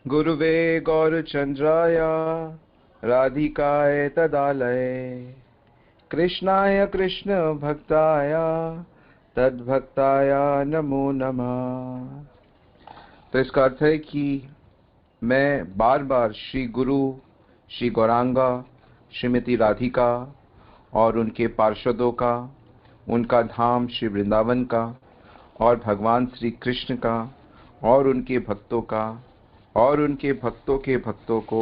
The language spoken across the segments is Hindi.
गुरुवे गौरचंद्राय राधिकाय तदालये कृष्णाय कृष्ण भक्ताय तद्भक्ताय नमो नमः। तो इसका अर्थ है कि मैं बार बार श्री गुरु, श्री गौरांगा, श्रीमती राधिका और उनके पार्षदों का, उनका धाम श्री वृंदावन का और भगवान श्री कृष्ण का और उनके भक्तों का और उनके भक्तों के भक्तों को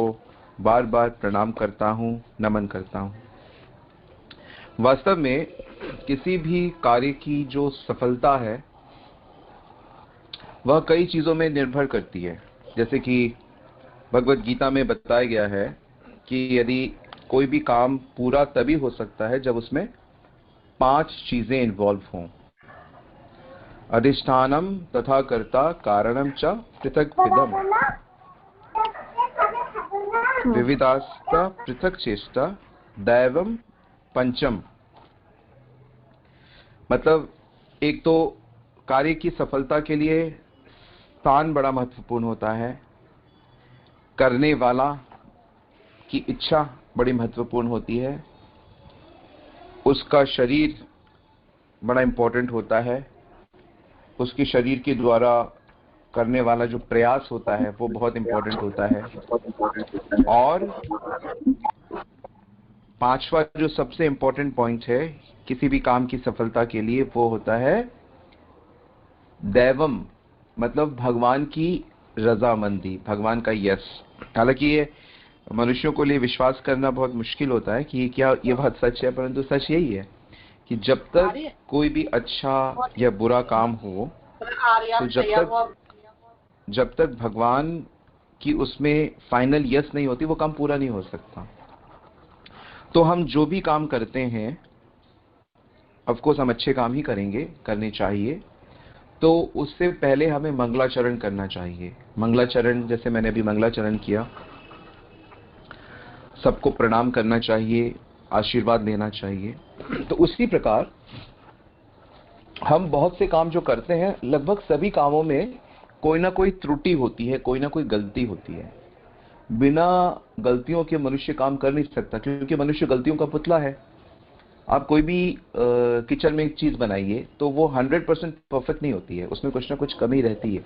बार बार प्रणाम करता हूँ, नमन करता हूँ। वास्तव में किसी भी कार्य की जो सफलता है वह कई चीज़ों में निर्भर करती है। जैसे कि भगवत गीता में बताया गया है कि यदि कोई भी काम पूरा तभी हो सकता है जब उसमें 5 चीजें इन्वॉल्व हों। अधिष्ठानम तथा कर्ता कारणम च पृथक विदम विविधास्ता पृथक चेष्टा दैवम पंचम। मतलब एक तो कार्य की सफलता के लिए स्थान बड़ा महत्वपूर्ण होता है, करने वाला की इच्छा बड़ी महत्वपूर्ण होती है, उसका शरीर बड़ा इंपॉर्टेंट होता है, उसके शरीर के द्वारा करने वाला जो प्रयास होता है वो बहुत इंपॉर्टेंट होता है, और 5वां जो सबसे इंपॉर्टेंट पॉइंट है किसी भी काम की सफलता के लिए वो होता है दैवम, मतलब भगवान की रजामंदी, भगवान का यश। हालांकि ये मनुष्यों को लिए विश्वास करना बहुत मुश्किल होता है कि क्या ये बात सच है, परंतु सच यही है कि जब तक कोई भी अच्छा या बुरा काम हो तो जब तक भगवान की उसमें फाइनल यस नहीं होती वो काम पूरा नहीं हो सकता। तो हम जो भी काम करते हैं ऑफ कोर्स हम अच्छे काम ही करेंगे, करने चाहिए, तो उससे पहले हमें मंगलाचरण करना चाहिए। मंगलाचरण, जैसे मैंने अभी मंगलाचरण किया, सबको प्रणाम करना चाहिए, आशीर्वाद देना चाहिए। तो उसी प्रकार हम बहुत से काम जो करते हैं, लगभग सभी कामों में कोई ना कोई त्रुटि होती है, कोई ना कोई गलती होती है। बिना गलतियों के मनुष्य काम कर नहीं सकता, क्योंकि मनुष्य गलतियों का पुतला है। आप कोई भी किचन में एक चीज बनाइए तो वो 100% परफेक्ट नहीं होती है, उसमें कुछ ना कुछ कमी रहती है।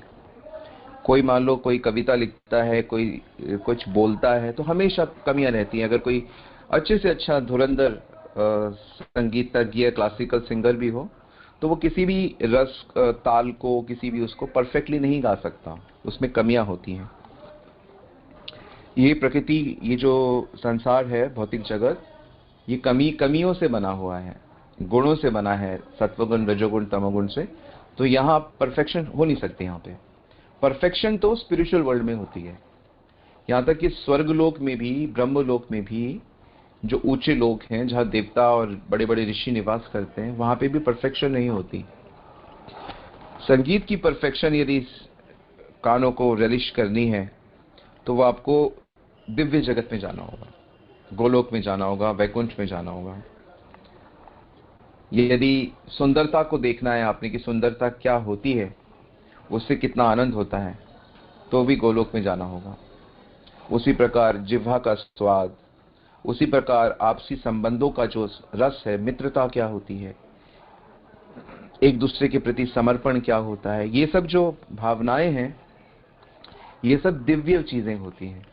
कोई मान लो कोई कविता लिखता है, कोई कुछ बोलता है, तो हमेशा कमियां रहती हैं। अगर कोई अच्छे से अच्छा धुरंधर संगीतज्ञ, क्लासिकल सिंगर भी हो, तो वो किसी भी रस ताल को, किसी भी उसको परफेक्टली नहीं गा सकता, उसमें कमियां होती हैं। ये प्रकृति, ये जो संसार है, भौतिक जगत, ये कमियों से बना हुआ है, गुणों से बना है, सत्वगुण, रजोगुण, तमोगुण से। तो यहाँ परफेक्शन हो नहीं सकती। यहाँ पे परफेक्शन तो स्पिरिचुअल वर्ल्ड में होती है। यहाँ तक कि स्वर्ग लोक में भी, ब्रह्म लोक में भी, जो ऊंचे लोक हैं जहाँ देवता और बड़े बड़े ऋषि निवास करते हैं, वहां पे भी परफेक्शन नहीं होती। संगीत की परफेक्शन यदि कानों को रिलिश करनी है तो वो आपको दिव्य जगत में जाना होगा, गोलोक में जाना होगा, वैकुंठ में जाना होगा। यदि सुंदरता को देखना है आपने कि सुंदरता क्या होती है, उससे कितना आनंद होता है, तो भी गोलोक में जाना होगा। उसी प्रकार जिह्वा का स्वाद, उसी प्रकार आपसी संबंधों का जो रस है, मित्रता क्या होती है, एक दूसरे के प्रति समर्पण क्या होता है, ये सब जो भावनाएं हैं, ये सब दिव्य चीजें होती हैं।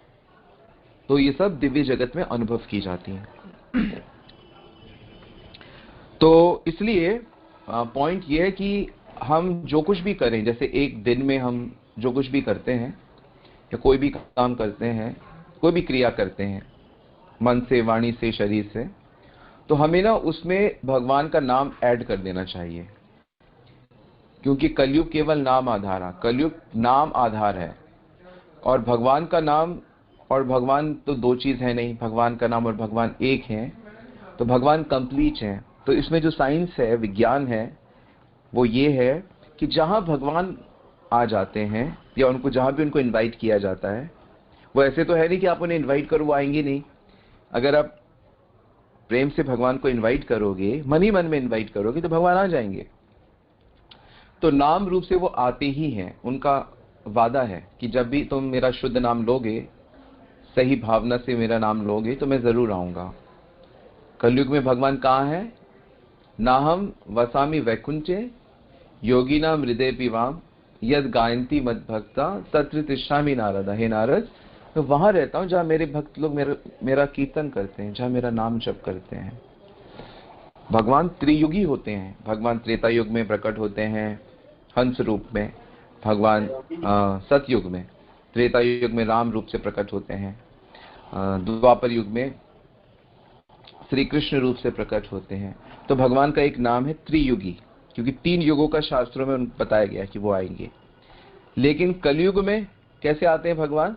तो ये सब दिव्य जगत में अनुभव की जाती हैं। तो इसलिए पॉइंट ये है कि हम जो कुछ भी करें, जैसे एक दिन में हम जो कुछ भी करते हैं या कोई भी काम करते हैं, कोई भी क्रिया करते हैं, मन से, वाणी से, शरीर से, तो हमें ना उसमें भगवान का नाम ऐड कर देना चाहिए। क्योंकि कलयुग केवल नाम आधार है, कलयुग नाम आधार है, और भगवान का नाम और भगवान तो दो चीज है नहीं, भगवान का नाम और भगवान एक है, तो भगवान कंप्लीट है। तो इसमें जो साइंस है, विज्ञान है, वो ये है कि जहां भगवान आ जाते हैं या उनको जहां भी उनको इनवाइट किया जाता है, वो ऐसे तो है नहीं कि आप उन्हें इनवाइट करो वो आएंगे नहीं। अगर आप प्रेम से भगवान को इनवाइट करोगे, मन ही मन में इनवाइट करोगे, तो भगवान आ जाएंगे। तो नाम रूप से वो आते ही हैं, उनका वादा है कि जब भी तुम मेरा शुद्ध नाम लोगे, सही भावना से मेरा नाम लोगे, तो मैं जरूर आऊंगा। कलयुग में भगवान कहाँ है? नाहम वसामि वैकुंठे योगिनाम हृदय पिवाम यद गायंती मद भक्ता तत्र तिष्ठामि नारद। हे नारद, मैं वहां रहता हूँ जहाँ मेरे भक्त लोग मेरा कीर्तन करते हैं, जहाँ मेरा नाम जप करते हैं। भगवान त्रियुगी होते हैं। भगवान त्रेता युग में प्रकट होते हैं हंस रूप में, भगवान सतयुग में, त्रेता युग में राम रूप से प्रकट होते हैं, द्वापर युग में श्री कृष्ण रूप से प्रकट होते हैं। तो भगवान का एक नाम है त्रियुगी, क्योंकि 3 युगों का शास्त्रों में बताया गया कि वो आएंगे। लेकिन कलयुग में कैसे आते हैं भगवान?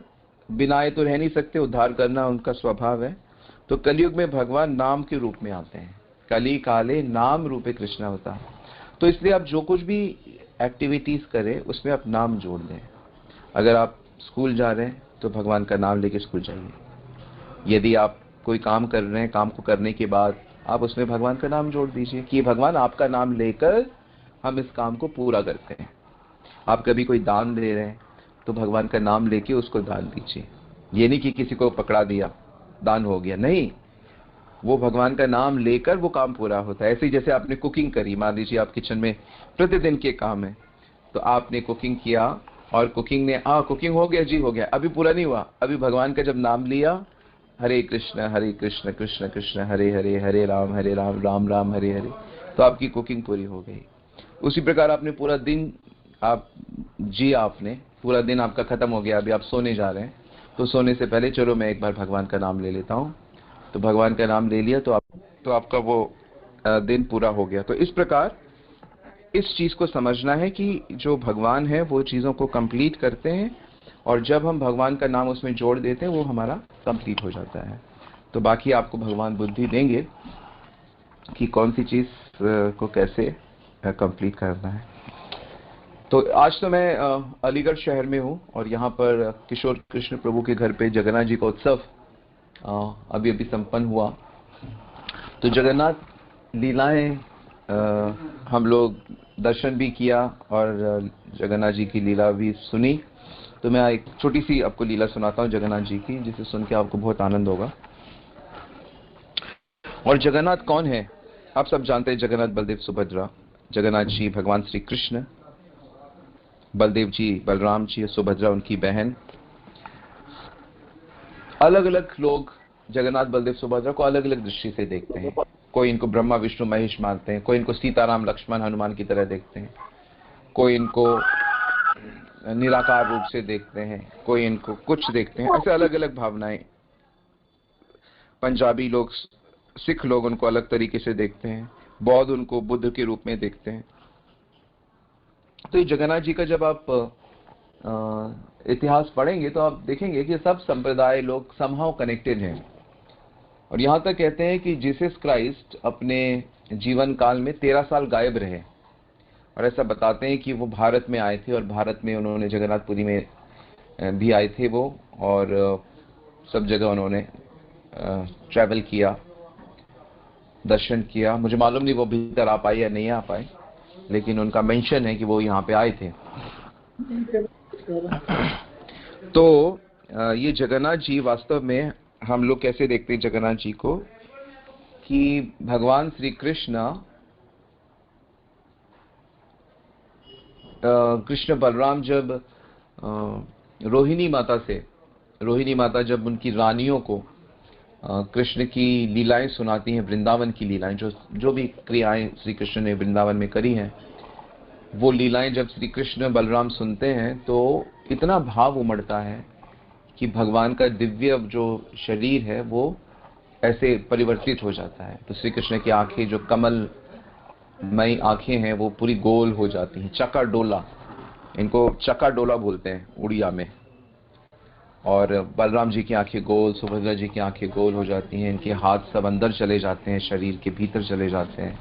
बिना आए तो रह नहीं सकते, उद्धार करना उनका स्वभाव है। तो कलयुग में भगवान नाम के रूप में आते हैं। कली काले नाम रूपे कृष्ण अवतार। तो इसलिए आप जो कुछ भी एक्टिविटीज करें उसमें आप नाम जोड़ दें। अगर आप स्कूल जा रहे हैं तो भगवान का नाम लेके स्कूल जाइए। यदि आप कोई काम कर रहे हैं, काम को करने के बाद आप उसमें भगवान का नाम जोड़ दीजिए कि भगवान आपका नाम लेकर हम इस काम को पूरा करते हैं। आप कभी कोई दान दे रहे हैं तो भगवान का नाम लेके उसको दान दीजिए। ये नहीं कि किसी को पकड़ा दिया दान हो गया, नहीं, वो भगवान का नाम लेकर वो काम पूरा होता है। ऐसे ही जैसे आपने कुकिंग करी, मान लीजिए आप किचन में प्रतिदिन के काम है, तो आपने कुकिंग किया और कुकिंग ने कुकिंग हो गया जी, हो गया, अभी पूरा नहीं हुआ। अभी भगवान का जब नाम लिया, हरे कृष्ण कृष्ण कृष्ण हरे हरे, हरे राम राम राम हरे हरे, तो आपकी कुकिंग पूरी हो गई। उसी प्रकार आपने पूरा दिन आपने पूरा दिन आपका खत्म हो गया, अभी आप सोने जा रहे हैं, तो सोने से पहले चलो मैं एक बार भगवान का नाम ले लेता हूँ। तो भगवान का नाम ले लिया तो आपका वो दिन पूरा हो गया। तो इस प्रकार इस चीज को समझना है कि जो भगवान है वो चीजों को कंप्लीट करते हैं, और जब हम भगवान का नाम उसमें जोड़ देते हैं वो हमारा कंप्लीट हो जाता है। तो बाकी आपको भगवान बुद्धि देंगे कि कौन सी चीज को कैसे कंप्लीट करना है। तो आज तो मैं अलीगढ़ शहर में हूँ और यहाँ पर किशोर कृष्ण प्रभु के घर पे जगन्नाथ जी का उत्सव अभी अभी संपन्न हुआ। तो जगन्नाथ लीलाएं हम लोग दर्शन भी किया और जगन्नाथ जी की लीला भी सुनी। तो मैं एक छोटी सी आपको लीला सुनाता हूँ जगन्नाथ जी की, जिसे सुन के आपको बहुत आनंद होगा। और जगन्नाथ कौन है? आप सब जानते हैं, जगन्नाथ बलदेव सुभद्रा। जगन्नाथ जी भगवान श्री कृष्ण, बलदेव जी बलराम जी, सुभद्रा उनकी बहन। अलग अलग लोग जगन्नाथ बलदेव सुभद्रा को अलग अलग दृष्टि से देखते हैं। कोई इनको ब्रह्मा विष्णु महेश मानते हैं, कोई इनको सीताराम लक्ष्मण हनुमान की तरह देखते हैं, कोई इनको निराकार रूप से देखते हैं, कोई इनको कुछ देखते हैं। ऐसे अलग अलग भावनाएं। पंजाबी लोग, सिख लोग उनको अलग तरीके से देखते हैं, बौद्ध उनको बुद्ध के रूप में देखते हैं। तो ये जगन्नाथ जी का जब आप इतिहास पढ़ेंगे तो आप देखेंगे कि सब संप्रदाय लोग समहाउ कनेक्टेड हैं। और यहां तक कहते हैं कि जीसस क्राइस्ट अपने जीवन काल में 13 साल गायब रहे, और ऐसा बताते हैं कि वो भारत में आए थे और भारत में उन्होंने जगन्नाथपुरी में भी आए थे वो, और सब जगह उन्होंने ट्रैवल किया, दर्शन किया। मुझे मालूम नहीं वो भीतर आ पाए या नहीं आ पाए, लेकिन उनका मेंशन है कि वो यहाँ पे आए थे। तो ये जगन्नाथ जी वास्तव में हम लोग कैसे देखते हैं जगन्नाथ जी को, कि भगवान श्री कृष्ण कृष्ण बलराम जब रोहिणी माता जब उनकी रानियों को कृष्ण की लीलाएं सुनाती हैं, वृंदावन की लीलाएं, जो भी क्रियाएं श्री कृष्ण ने वृंदावन में करी हैं, वो लीलाएं जब श्री कृष्ण बलराम सुनते हैं तो इतना भाव उमड़ता है कि भगवान का दिव्य जो शरीर है वो ऐसे परिवर्तित हो जाता है। तो श्री कृष्ण की आंखें, जो कमलमयी आंखें हैं, वो पूरी गोल हो जाती हैं, चकाडोला, इनको चकाडोला बोलते हैं उड़िया में। और बलराम जी की आंखें गोल, सुभद्रा जी की आंखें गोल हो जाती हैं, इनके हाथ सब अंदर चले जाते हैं, शरीर के भीतर चले जाते हैं।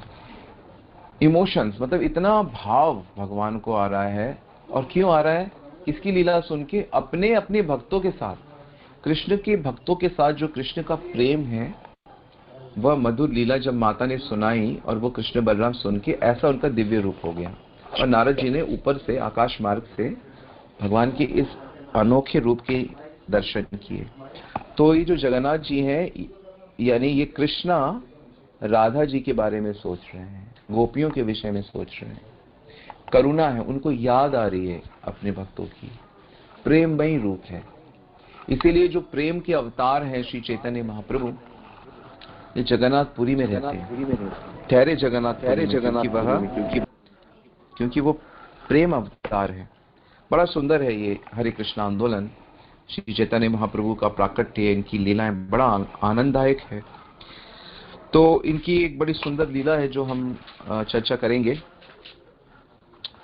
इमोशंस, मतलब इतना भाव भगवान को आ रहा है। और क्यों आ रहा है? इसकी लीला सुन के अपने अपने भक्तों के साथ, कृष्ण के भक्तों के साथ जो कृष्ण का प्रेम है, वह मधुर लीला जब माता ने सुनाई और वो कृष्ण बलराम सुन के ऐसा उनका दिव्य रूप हो गया। और नारद जी ने ऊपर से आकाश मार्ग से भगवान के इस अनोखे रूप के दर्शन किए। तो ये जो जगन्नाथ जी हैं, यानी ये कृष्णा राधा जी के बारे में सोच रहे हैं, गोपियों के विषय में सोच रहे हैं, करुणा है, उनको याद आ रही है अपने भक्तों की, प्रेममयी रूप है। इसीलिए जो प्रेम के अवतार हैं श्री चैतन्य महाप्रभु, ये जगन्नाथपुरी में रहते हैं, ठहरे जगन्नाथपुरी में, क्योंकि वो प्रेम अवतार है। बड़ा सुंदर है ये हरे कृष्ण आंदोलन, श्री चैतन्य महाप्रभु का प्राकट्य, इनकी लीलाएं बड़ा आनंददायक है। तो इनकी एक बड़ी सुंदर लीला है जो हम चर्चा करेंगे।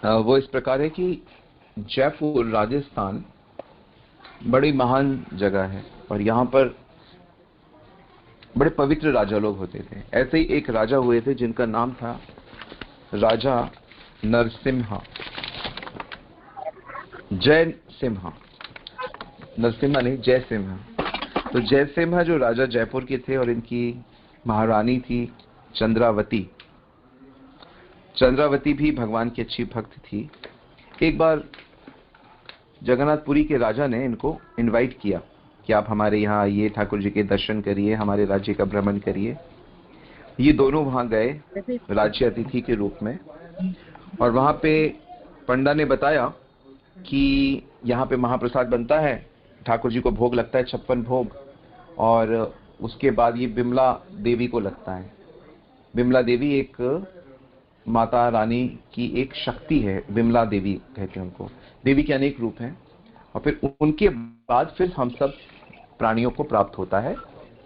वो इस प्रकार है कि जयपुर राजस्थान बड़ी महान जगह है और यहाँ पर बड़े पवित्र राजा लोग होते थे। ऐसे ही एक राजा हुए थे जिनका नाम था राजा नरसिम्हा, जय सिम्हा, नरसिम्हा नहीं जयसिम्हा। तो जयसिम्हा जो राजा जयपुर के थे और इनकी महारानी थी चंद्रावती। चंद्रावती भी भगवान की अच्छी भक्त थी। एक बार जगन्नाथपुरी के राजा ने इनको इनवाइट किया कि आप हमारे यहाँ आइए, ठाकुर जी के दर्शन करिए, हमारे राज्य का भ्रमण करिए। ये दोनों वहां गए राज्य अतिथि के रूप में, और वहां पे पंडा ने बताया कि यहाँ पे महाप्रसाद बनता है, ठाकुर जी को भोग लगता है 56 भोग, और उसके बाद ये बिमला देवी को लगता है। बिमला देवी एक माता रानी की एक शक्ति है, बिमला देवी कहते हैं उनको। देवी के अनेक रूप हैं, और फिर उनके बाद फिर हम सब प्राणियों को प्राप्त होता है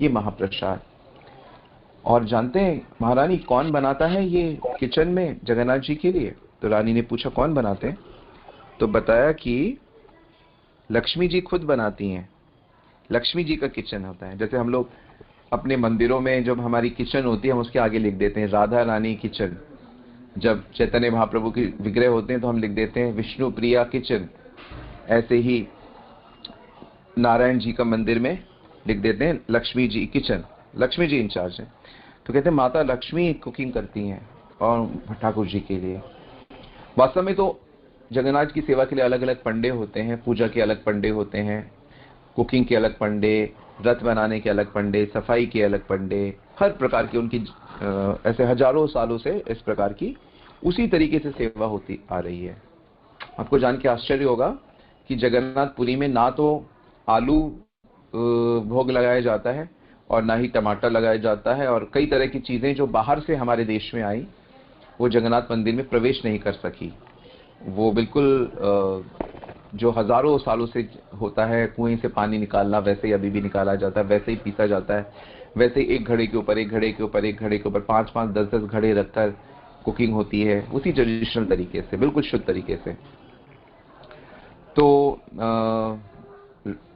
ये महाप्रसाद। और जानते हैं महारानी कौन बनाता है ये किचन में जगन्नाथ जी के लिए? तो रानी ने पूछा कौन बनाते हैं? तो बताया कि लक्ष्मी जी खुद बनाती हैं। लक्ष्मी जी का किचन होता है। जैसे हम लोग अपने मंदिरों में जब हमारी किचन होती है, हम उसके आगे लिख देते हैं राधा रानी किचन। जब चैतन्य महाप्रभु के विग्रह होते हैं तो हम लिख देते हैं विष्णु प्रिया किचन। ऐसे ही नारायण जी का मंदिर में लिख देते हैं लक्ष्मी जी किचन, लक्ष्मी जी इंचार्ज है। तो कहते हैं माता लक्ष्मी कुकिंग करती हैं और ठाकुर जी के लिए। वास्तव में तो जगन्नाथ की सेवा के लिए अलग अलग पंडे होते हैं, पूजा के अलग पंडे होते हैं, कुकिंग के अलग पंडे, रथ बनाने के अलग पंडे, सफाई के अलग पंडे, हर प्रकार की उनकी ऐसे हजारों सालों से इस प्रकार की उसी तरीके से सेवा होती आ रही है। आपको जान के आश्चर्य होगा कि जगन्नाथपुरी में ना तो आलू भोग लगाया जाता है और ना ही टमाटर लगाया जाता है, और कई तरह की चीजें जो बाहर से हमारे देश में आई वो जगन्नाथ मंदिर में प्रवेश नहीं कर सकी। वो बिल्कुल जो हजारों सालों से होता है कुएं से पानी निकालना, वैसे ही अभी भी निकाला जाता है, वैसे ही पीसा जाता है, वैसे ही एक घड़े के ऊपर एक घड़े के ऊपर एक घड़े के ऊपर 5-5 10-10 घड़े रखकर कुकिंग होती है, उसी ट्रेडिशनल तरीके से, बिल्कुल शुद्ध तरीके से। तो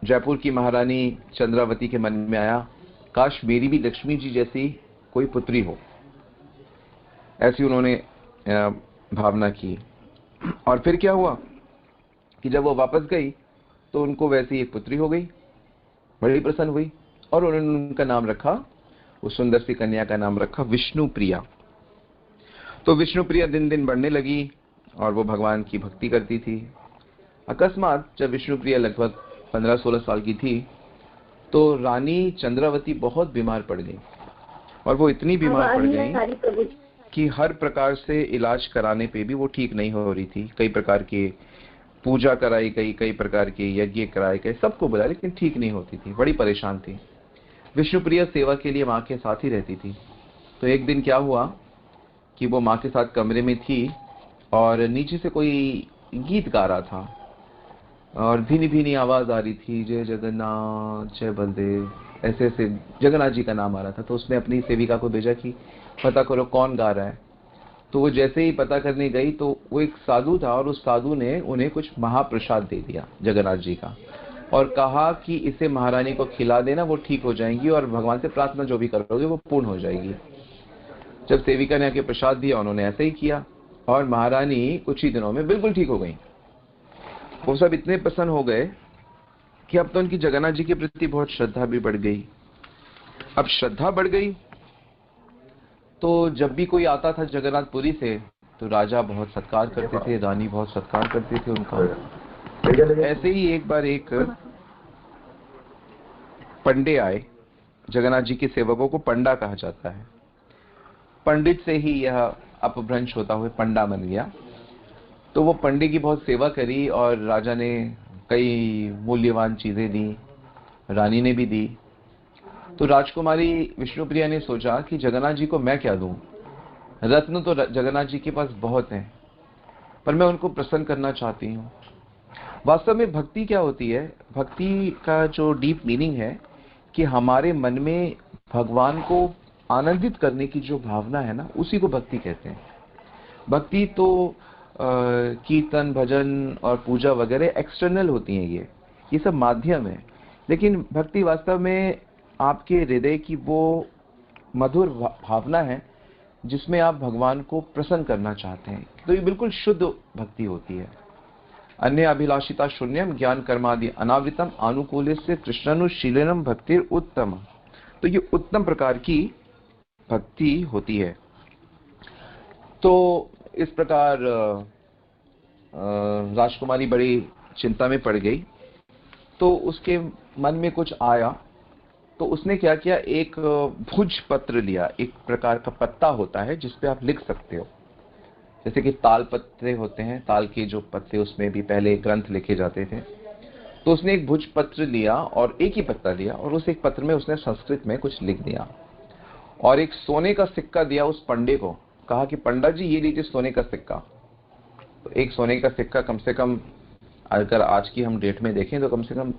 जयपुर की महारानी चंद्रावती के मन में आया काश मेरी भी लक्ष्मी जी जैसी कोई पुत्री हो। ऐसी उन्होंने भावना की। और फिर क्या हुआ कि जब वो वापस गई तो उनको वैसी एक पुत्री हो गई। बड़ी प्रसन्न हुई और उन्होंने उनका नाम रखा, उस सुंदर सी कन्या का नाम रखा विष्णु प्रिया। तो विष्णु प्रिया दिन दिन बढ़ने लगी और वो भगवान की भक्ति करती थी। अकस्मात जब विष्णु प्रिया लगभग 15-16 साल की थी तो रानी चंद्रावती बहुत बीमार पड़ गई, और वो इतनी बीमार पड़ गई कि हर प्रकार से इलाज कराने पे भी वो ठीक नहीं हो रही थी। कई प्रकार के पूजा कराई गई, कई प्रकार के यज्ञ कराए गए, सबको बुलाया, लेकिन ठीक नहीं होती थी, बड़ी परेशान थी। विष्णुप्रिया सेवा के लिए माँ के साथ ही रहती थी। तो एक दिन क्या हुआ कि वो माँ के साथ कमरे में थी और नीचे से कोई गीत गा रहा था और भीनी भीनी आवाज आ रही थी, जय जगन्नाथ जय बलदेव, ऐसे ऐसे जगन्नाथ जी का नाम आ रहा था। तो उसने अपनी सेविका को भेजा कि पता करो कौन गा रहा है। तो वो जैसे ही पता करने गई तो वो एक साधु था और उस साधु ने उन्हें कुछ महाप्रसाद दे दिया जगन्नाथ जी का, और कहा कि इसे महारानी को खिला देना, वो ठीक हो जाएंगी और भगवान से प्रार्थना जो भी करोगे वो पूर्ण हो जाएगी। जब सेविका ने आके प्रसाद दिया उन्होंने ऐसे ही किया और महारानी कुछ ही दिनों में बिल्कुल ठीक हो गई। वो सब इतने प्रसन्न हो गए कि अब तो उनकी जगन्नाथ जी के प्रति बहुत श्रद्धा भी बढ़ गई। अब श्रद्धा बढ़ गई तो जब भी कोई आता था जगन्नाथपुरी से तो राजा बहुत सत्कार करते थे, रानी बहुत सत्कार करते थे उनका। ऐसे ही एक बार एक पंडे आए। जगन्नाथ जी के सेवकों को पंडा कहा जाता है। पंडित से ही यह अपभ्रंश होता हुआ पंडा बन गया। तो वो पंडे की बहुत सेवा करी और राजा ने कई मूल्यवान चीजें दी, रानी ने भी दी। तो राजकुमारी विष्णुप्रिया ने सोचा कि जगन्नाथ जी को मैं क्या दूं, रत्न तो जगन्नाथ जी के पास बहुत हैं, पर मैं उनको प्रसन्न करना चाहती हूँ। वास्तव में भक्ति क्या होती है? भक्ति का जो डीप मीनिंग है कि हमारे मन में भगवान को आनंदित करने की जो भावना है ना, उसी को भक्ति कहते हैं। भक्ति तो कीर्तन, भजन और पूजा वगैरह एक्सटर्नल होती हैं, ये सब माध्यम है। लेकिन भक्ति वास्तव में आपके हृदय की वो मधुर भावना है जिसमें आप भगवान को प्रसन्न करना चाहते हैं। तो ये बिल्कुल शुद्ध भक्ति होती है। अन्य अभिलाषिता शून्यम ज्ञान कर्मादि अनावृतम अनुकूल से कृष्णानुशीलनम भक्तिर उत्तम। तो ये उत्तम प्रकार की भक्ति होती है। तो इस प्रकार राजकुमारी बड़ी चिंता में पड़ गई। तो उसके मन में कुछ आया, तो उसने क्या किया, एक भुज पत्र लिया। एक प्रकार का पत्ता होता है जिसपे आप लिख सकते हो, जैसे कि ताल पत्ते होते हैं, ताल के जो पत्ते, उसमें भी पहले ग्रंथ लिखे जाते थे। तो उसने एक भुज पत्र लिया और एक ही पत्ता लिया, और उस एक पत्र में उसने संस्कृत में कुछ लिख दिया और एक सोने का सिक्का दिया उस पंडे को। कहा कि पंडा जी ये लीजिए सोने का सिक्का। तो एक सोने का सिक्का कम से कम, अगर आज की हम डेट में देखें तो कम से कम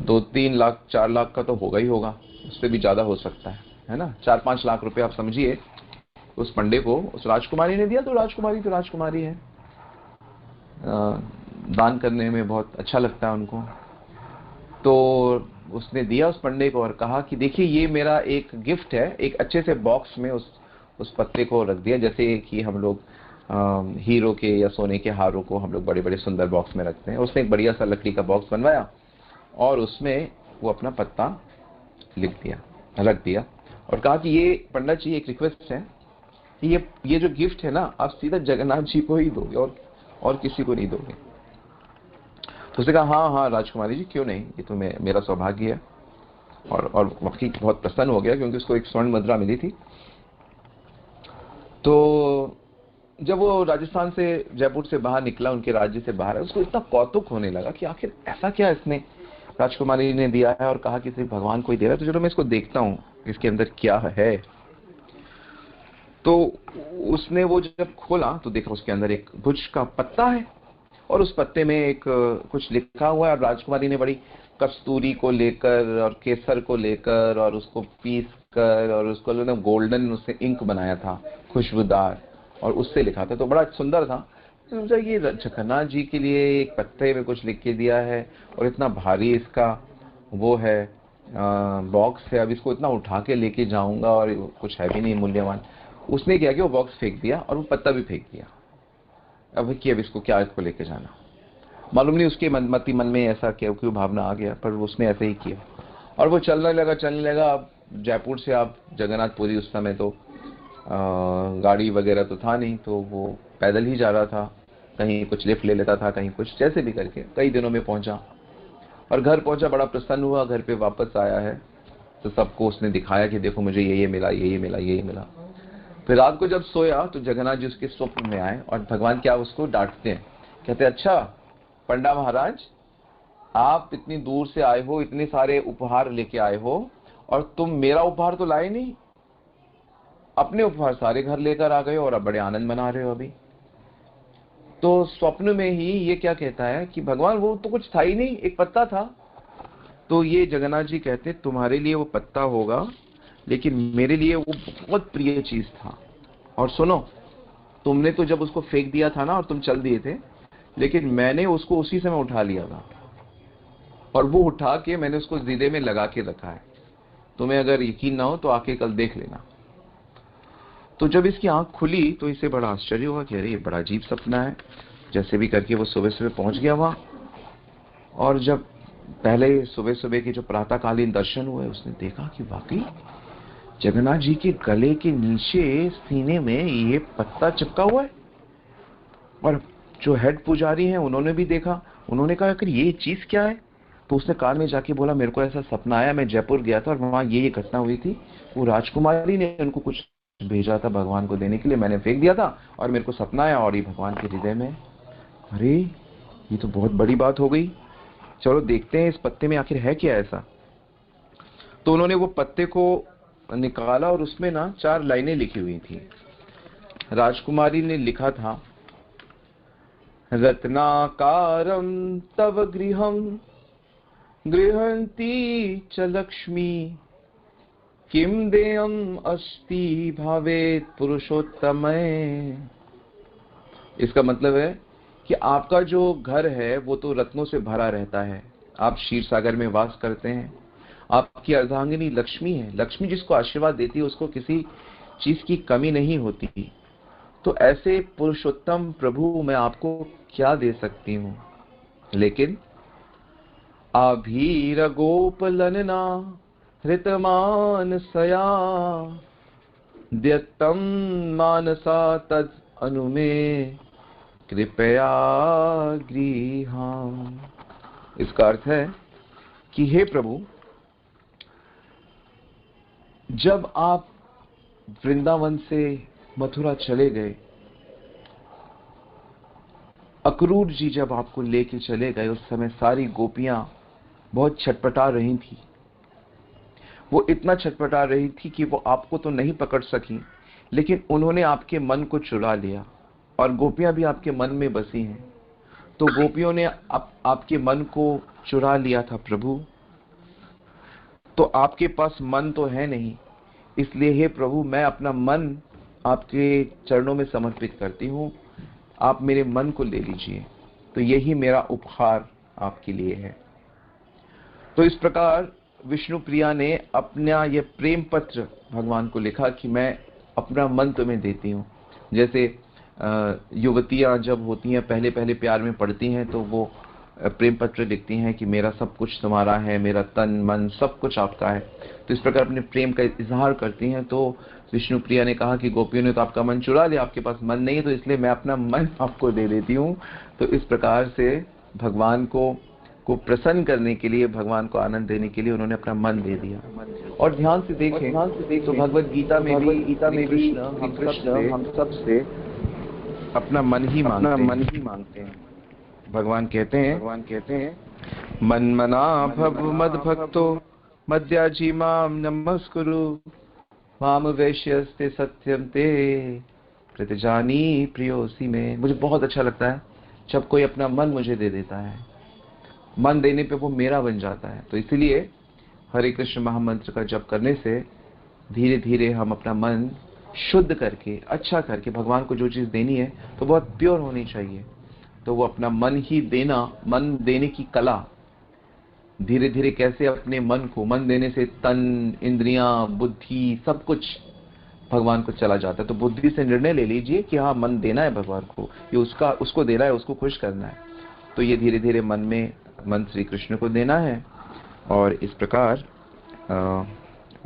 2-3 लाख 4 लाख का तो होगा ही होगा, उससे भी ज्यादा हो सकता है ना। 4-5 लाख रुपए आप समझिए उस पंडे को उस राजकुमारी ने दिया। तो राजकुमारी है, दान करने में बहुत अच्छा लगता है उनको। तो उसने दिया उस पंडे को और कहा कि देखिए ये मेरा एक गिफ्ट है। एक अच्छे से बॉक्स में उस पत्ते को रख दिया, जैसे कि हम लोग हीरो के या सोने के हारों को हम लोग बड़े बड़े सुंदर बॉक्स में रखते हैं। उसने एक बढ़िया सा लकड़ी का बॉक्स बनवाया और उसमें वो अपना पत्ता लिख दिया, रख दिया, और कहा कि ये पंडित जी एक रिक्वेस्ट है, ये जो गिफ्ट है ना, आप सीधा जगन्नाथ जी को ही दोगे और किसी को नहीं दोगे। तो उसने कहा हाँ राजकुमारी जी, क्यों नहीं, ये तो मेरा सौभाग्य है। और वाकई बहुत प्रसन्न हो गया क्योंकि उसको एक स्वर्ण मुद्रा मिली थी। तो जब वो राजस्थान से, जयपुर से बाहर निकला, उनके राज्य से बाहर, उसको इतना कौतुक होने लगा कि आखिर ऐसा क्या इसने राजकुमारी ने दिया है और कहा कि सिर्फ भगवान को ही दे रहा है, तो चलो मैं इसको देखता हूँ इसके अंदर क्या है। तो उसने वो जब खोला तो देखा उसके अंदर एक भुज का पत्ता है और उस पत्ते में एक कुछ लिखा हुआ है। और राजकुमारी ने बड़ी कस्तूरी को लेकर और केसर को लेकर और उसको पीस कर और उसको गोल्डन उससे इंक बनाया था, खुशबूदार, और उससे लिखा था। तो बड़ा सुंदर था। तो ये जगन्नाथ जी के लिए एक पत्ते में कुछ लिख के दिया है और इतना भारी इसका वो है बॉक्स है, अब इसको इतना उठा के लेके जाऊंगा और कुछ है भी नहीं मूल्यवान। उसने क्या किया, वो बॉक्स फेंक दिया और वो पत्ता भी फेंक दिया। अब इसको क्या, इसको लेके जाना, मालूम नहीं उसके मन में ऐसा क्यों भावना आ गया, पर उसने ऐसे ही किया और वो चलने लगा। अब जयपुर से आप जगन्नाथपुरी, उस समय तो गाड़ी वगैरह तो था नहीं, तो वो पैदल ही जा रहा था। कहीं कुछ लिफ्ट ले लेता था, कहीं कुछ, जैसे भी करके कई दिनों में पहुंचा और घर पहुंचा, बड़ा प्रसन्न हुआ। घर पे वापस आया है तो सबको उसने दिखाया कि देखो मुझे ये मिला। फिर रात को जब सोया तो जगन्नाथ जी उसके स्वप्न में आए और भगवान क्या उसको डांटते हैं, कहते अच्छा पंडा महाराज, आप इतनी दूर से आए हो, इतने सारे उपहार लेके आए हो और तुम मेरा उपहार तो लाए नहीं, अपने उपहार सारे घर लेकर आ गए और अब बड़े आनंद मना रहे हो अभी। तो स्वप्न में ही ये क्या कहता है कि भगवान वो तो कुछ था ही नहीं, एक पत्ता था। तो ये जगन्नाथ जी कहते तुम्हारे लिए वो पत्ता होगा, लेकिन मेरे लिए वो बहुत प्रिय चीज था। और सुनो, तुमने तो जब उसको फेंक दिया था ना और तुम चल दिए थे, लेकिन मैंने उसको उसी समय उठा लिया था और वो उठा के मैंने उसको जीदे में लगा के रखा है। तुम्हें अगर यकीन ना हो तो आके कल देख लेना। तो जब इसकी आंख खुली तो इसे बड़ा आश्चर्य हुआ कि अरे ये बड़ा अजीब सपना है। जैसे भी करके वो सुबह सुबह पहुंच गया वहां, और जब पहले सुबह सुबह के जो प्रातःकालीन दर्शन हुए, उसने देखा कि वाकई जगन्नाथ जी के गले के नीचे सीने में ये पत्ता चिपका हुआ है और जो हेड पुजारी हैं उन्होंने भी देखा, उन्होंने कहा कि ये चीज क्या है। तो उसने कार में जाके बोला मेरे को ऐसा सपना आया, मैं जयपुर गया था और वहां ये घटना हुई थी, वो राजकुमारी ने उनको कुछ भेजा था भगवान को देने के लिए, मैंने फेंक दिया था और मेरे को सपना आया और ये भगवान के हृदय में। अरे ये तो बहुत बड़ी बात हो गई, चलो देखते हैं इस पत्ते में आखिर है क्या ऐसा। तो उन्होंने वो पत्ते को निकाला और उसमें ना 4 लाइनें लिखी हुई थी। राजकुमारी ने लिखा था, रत्नाकारं तव गृहं गृहन्ती च लक्ष्मी, किम देयम् अस्ति भावेत पुरुषोत्तमय। इसका मतलब है कि आपका जो घर है वो तो रत्नों से भरा रहता है, आप क्षीर सागर में वास करते हैं, आपकी अर्धांगिनी लक्ष्मी है, लक्ष्मी जिसको आशीर्वाद देती है उसको किसी चीज की कमी नहीं होती। तो ऐसे पुरुषोत्तम प्रभु मैं आपको क्या दे सकती हूँ, लेकिन आभीर गोपलनना हृतमानसया द्यत्तं मानसा तद अनुमे कृपया गृहाम। इसका अर्थ है कि हे प्रभु, जब आप वृंदावन से मथुरा चले गए, अक्रूर जी जब आपको लेके चले गए, उस समय सारी गोपियां बहुत छटपटा रही थी। वो इतना छटपटा रही थी कि वो आपको तो नहीं पकड़ सकी, लेकिन उन्होंने आपके मन को चुरा लिया और गोपियां भी आपके मन में बसी हैं। तो गोपियों ने आपके मन को चुरा लिया था प्रभु, तो आपके पास मन तो है नहीं, इसलिए हे प्रभु मैं अपना मन आपके चरणों में समर्पित करती हूँ, आप मेरे मन को ले लीजिए। तो यही मेरा उपहार आपके लिए है। तो इस प्रकार विष्णु प्रिया ने अपना यह प्रेम पत्र भगवान को लिखा कि मैं अपना मन तुम्हें देती हूँ। जैसे युवतियां जब होती हैं पहले पहले प्यार में पड़ती हैं तो वो प्रेम पत्र लिखती हैं कि मेरा सब कुछ तुम्हारा है, मेरा तन मन सब कुछ आपका है। तो इस प्रकार अपने प्रेम का इजहार करती हैं। तो विष्णु प्रिया ने कहा कि गोपियों ने तो आपका मन चुरा लिया, आपके पास मन नहीं है, तो इसलिए मैं अपना मन आपको दे देती हूँ। तो इस प्रकार से भगवान को प्रसन्न करने के लिए, भगवान को आनंद देने के लिए उन्होंने अपना मन दे दिया। और ध्यान से देखें तो भगवत गीता में भी कृष्ण हम सब से अपना मन ही मांगते हैं। भगवान कहते हैं मन मना भव मद भक्तो मद्याजी माम नमस्कुरु माम वैश्यस्ते सत्यम ते प्रतिजानी प्रियोसी में। मुझे बहुत अच्छा लगता है जब कोई अपना मन मुझे दे देता है, मन देने पे वो मेरा बन जाता है। तो इसीलिए हरे कृष्ण महामंत्र का जप करने से धीरे धीरे हम अपना मन शुद्ध करके, अच्छा करके, भगवान को जो चीज देनी है तो बहुत प्योर होनी चाहिए, तो वो अपना मन ही देना, मन देने की कला धीरे धीरे कैसे अपने मन को, मन देने से तन, इंद्रियां, बुद्धि सब कुछ भगवान को चला जाता है। तो बुद्धि से निर्णय ले लीजिए कि हाँ मन देना है भगवान को, ये उसको देना है, उसको खुश करना है। तो ये धीरे धीरे मन में मन श्री कृष्ण को देना है और इस प्रकार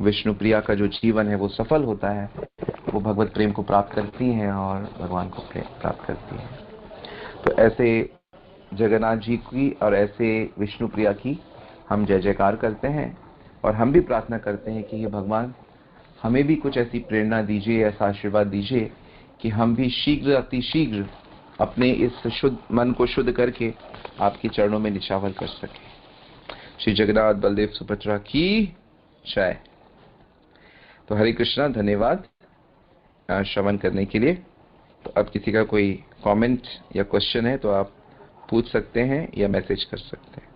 विष्णु प्रिया का जो जीवन है वो सफल होता है, वो भगवत प्रेम को प्राप्त करती हैं और भगवान को प्राप्त करती हैं। तो ऐसे जगन्नाथ जी की और ऐसे विष्णु प्रिया की हम जय जयकार करते हैं और हम भी प्रार्थना करते हैं कि हे भगवान हमें भी कुछ ऐसी प्रेरणा दीजिए, ऐसा आशीर्वाद दीजिए कि हम भी शीघ्र अतिशीघ्र अपने इस शुद्ध मन को शुद्ध करके आपके चरणों में निछावर कर सके। श्री जगन्नाथ बलदेव सुभद्रा की जय। तो हरे कृष्णा, धन्यवाद श्रवण करने के लिए। तो अब किसी का कोई कमेंट या क्वेश्चन है तो आप पूछ सकते हैं या मैसेज कर सकते हैं।